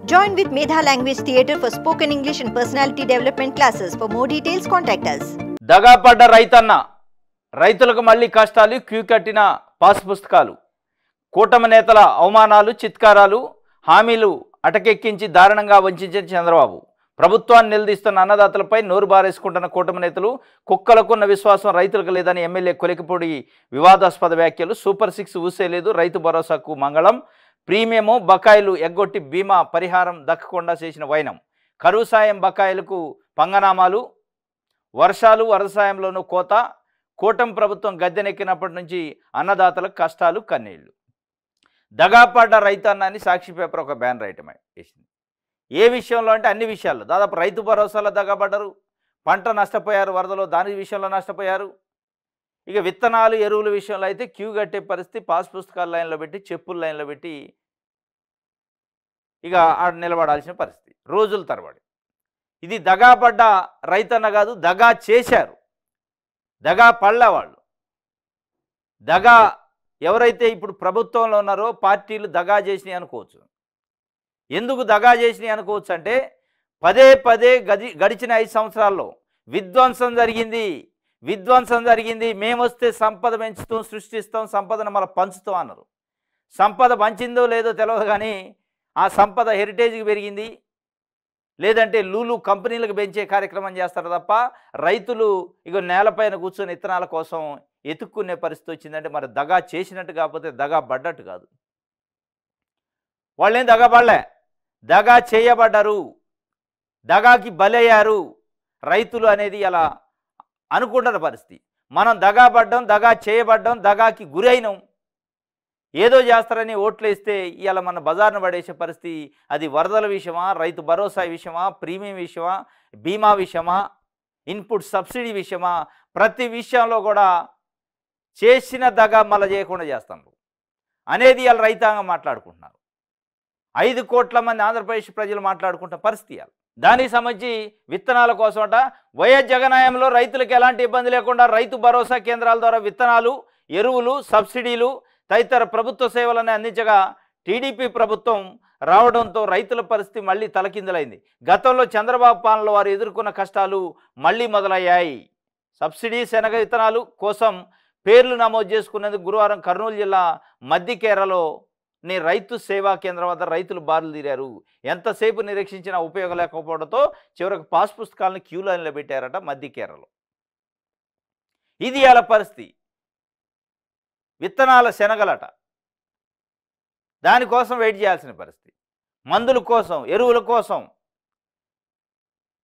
Join with Medha Language Theatre for spoken English and personality development classes. For more details, contact us. దగాపడ్డ రైతన్న రైతులకు మళ్ళీ కష్టాలు queue కట్టిన pass పుస్తకాలు కూటమి నేతల అవమానాలు చిత్కారాలు హామీలు అటకెక్కించి దారుణంగా వంచించిన చంద్రబాబు ప్రభుత్వాన్ని నిలదీస్తున్న అన్నదాతలపై నోరు బారేసుకుంటున్న కూటమి నేతలు కుక్కలకున్న విశ్వాసం రైతులకు లేదని ఎమ్మెల్యే కొలికిపూడి వివాదాస్పద వ్యాఖ్యలు సూపర్ 6 ఊసేలేదు రైతు భరోసాకు మంగళం ప్రీమియము బకాయిలు ఎగ్గొట్టి బీమా పరిహారం దక్కకుండా చేసిన వైనం కరువు సాయం బకాయిలకు పంగనామాలు వర్షాలు వరద సాయంలోనూ కోత కూటమి ప్రభుత్వం గద్దెనెక్కినప్పటి నుంచి అన్నదాతలకు కష్టాలు కన్నీళ్లు దగాపడ్డ రైతన్నాన్ని సాక్షి పేపర్ ఒక బ్యానర్ ఐటమ్ వేసింది ఏ విషయంలో అంటే అన్ని విషయాల్లో దాదాపు రైతు భరోసాలో దగాపడ్డారు పంట నష్టపోయారు వరదలో దాని విషయంలో నష్టపోయారు ఇక విత్తనాలు ఎరువుల విషయంలో అయితే క్యూ కట్టే పరిస్థితి పాస్ పుస్తకాల లైన్లో పెట్టి చెప్పుల లైన్లో పెట్టి ఇక ఆడ నిలబడాల్సిన పరిస్థితి రోజుల తరబడి ఇది దగాపడ్డ రైతన్న కాదు దగా చేశారు దగా పళ్ళవాళ్ళు దగా ఎవరైతే ఇప్పుడు ప్రభుత్వంలో ఉన్నారో పార్టీలు దగా చేసినాయి అనుకోవచ్చు ఎందుకు దగా చేసినాయి అనుకోవచ్చు అంటే పదే పదే గడిచిన 5 సంవత్సరాల్లో విధ్వంసం జరిగింది మేము వస్తే సంపద పెంచుతాం సృష్టిస్తాం సంపదను మళ్ళీ పంచుతాం అన్నారు సంపద పంచిందో లేదో తెలియదు కానీ ఆ సంపద హెరిటేజ్కి పెరిగింది లేదంటే లూలు కంపెనీలకు పెంచే కార్యక్రమం చేస్తారు తప్ప రైతులు ఇక నేలపైన కూర్చొని విత్తనాల కోసం ఎతుక్కునే పరిస్థితి వచ్చిందంటే మరి దగా చేసినట్టు కాకపోతే దగా పడ్డట్టు కాదు వాళ్ళేం దగా పడలే దగా చేయబడ్డారు దగాకి బలయ్యారు రైతులు అనేది అలా అనుకుంటున్న పరిస్థితి మనం దగా పడ్డం దగా చేయబడ్డం దగాకి గురైనం ఏదో చేస్తారని ఓట్లు వేస్తే ఇవాళ మన బజార్ను పడేసే పరిస్థితి అది వరదల విషయమా రైతు భరోసా విషయమా ప్రీమియం విషయమా బీమా విషయమా ఇన్పుట్ సబ్సిడీ విషయమా ప్రతి విషయంలో కూడా చేసిన దగా మళ్ళీ చేయకుండా చేస్తున్నారు అనేది ఇవాళ రైతాంగం మాట్లాడుకుంటున్నారు 5 కోట్ల మంది ఆంధ్రప్రదేశ్ ప్రజలు మాట్లాడుకుంటున్న పరిస్థితి దానికి సంబంధించి విత్తనాల కోసమట వైఎస్ జగనాయంలో రైతులకు ఎలాంటి ఇబ్బంది లేకుండా రైతు భరోసా కేంద్రాల ద్వారా విత్తనాలు ఎరువులు సబ్సిడీలు తదితర ప్రభుత్వ సేవలను అందించగా టీడీపీ ప్రభుత్వం రావడంతో రైతుల పరిస్థితి మళ్ళీ తలకిందులైంది గతంలో చంద్రబాబు పాలనలో వారు ఎదుర్కొన్న కష్టాలు మళ్ళీ మొదలయ్యాయి సబ్సిడీ శనగ విత్తనాలు కోసం పేర్లు నమోదు చేసుకునేందుకు గురువారం కర్నూలు జిల్లా మద్దికేరలో రైతు సేవా కేంద్రం వద్ద రైతులు బారులు తీరారు ఎంతసేపు నిరీక్షించినా ఉపయోగం లేకపోవడంతో చివరికి పాస్ పుస్తకాలను క్యూ లైన్లో పెట్టారట మద్దికేరలో ఇది అలా పరిస్థితి విత్తనాల శనగలట దానికోసం వెయిట్ చేయాల్సిన పరిస్థితి మందుల కోసం ఎరువుల కోసం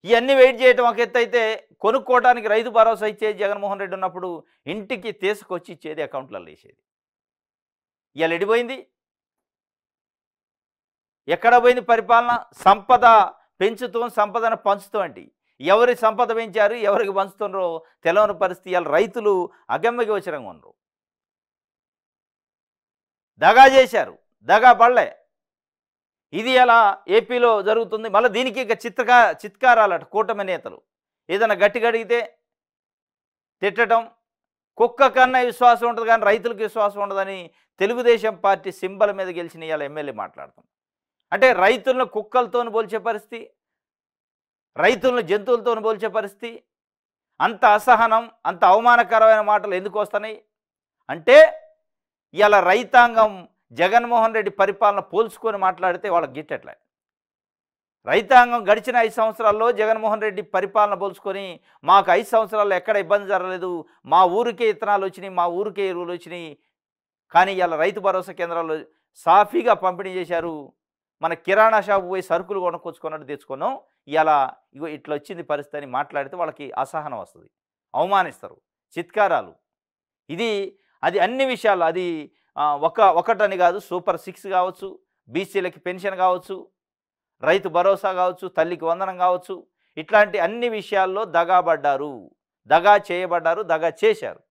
ఇవన్నీ వెయిట్ చేయటం ఒక ఎత్తు అయితే కొనుక్కోవడానికి రైతు భరోసా ఇచ్చేది జగన్మోహన్ రెడ్డి ఉన్నప్పుడు ఇంటికి తీసుకొచ్చి ఇచ్చేది అకౌంట్లలో వేసేది ఇవాళ ఎడిపోయింది ఎక్కడ పోయింది పరిపాలన సంపద పెంచుతాం సంపదను పంచుతాం అంటే ఎవరి సంపద పెంచారు ఎవరికి పంచుతున్నారో తెలవని పరిస్థితి ఇవాళ రైతులు అగమ్యకి వచ్చరంగా ఉన్నారు దగా చేశారు దగా పడలే ఇది ఎలా ఏపీలో జరుగుతుంది మళ్ళీ దీనికి ఇక చిత్కారాలట కూటమి నేతలు ఏదైనా గట్టి గడిగితే తిట్టడం కుక్క కన్నా విశ్వాసం ఉంటుంది కానీ రైతులకు విశ్వాసం ఉండదని తెలుగుదేశం పార్టీ సింబల్ మీద గెలిచిన ఇవాళ ఎమ్మెల్యే మాట్లాడతాం అంటే రైతులను కుక్కలతో పోల్చే పరిస్థితి రైతులను జంతువులతో పోల్చే పరిస్థితి అంత అసహనం అంత అవమానకరమైన మాటలు ఎందుకు వస్తున్నాయి అంటే ఇలా రైతాంగం జగన్మోహన్ రెడ్డి పరిపాలన పోల్చుకొని మాట్లాడితే వాళ్ళకి గిట్టట్లే రైతాంగం గడిచిన 5 సంవత్సరాల్లో జగన్మోహన్ రెడ్డి పరిపాలన పోల్చుకొని మాకు 5 సంవత్సరాల్లో ఎక్కడ ఇబ్బంది జరగలేదు మా ఊరికే విత్తనాలు వచ్చినాయి మా ఊరికే ఎరువులు వచ్చినాయి కానీ ఇలా రైతు భరోసా కేంద్రాల్లో సాఫీగా పంపిణీ చేశారు మన కిరాణా షాపు పోయి సరుకులు కొనుక్కొచ్చుకున్నట్టు తెచ్చుకున్నాం ఇలా ఇగో ఇట్లా వచ్చింది పరిస్థితి అని మాట్లాడితే వాళ్ళకి అసహనం వస్తుంది అవమానిస్తారు చిత్కారాలు అది అన్ని విషయాలు అది ఒకటని కాదు సూపర్ 6 కావచ్చు బీసీలకి పెన్షన్ కావచ్చు రైతు భరోసా కావచ్చు తల్లికి వందనం కావచ్చు ఇట్లాంటి అన్ని విషయాల్లో దగా చేయబడ్డారు దగా చేశారు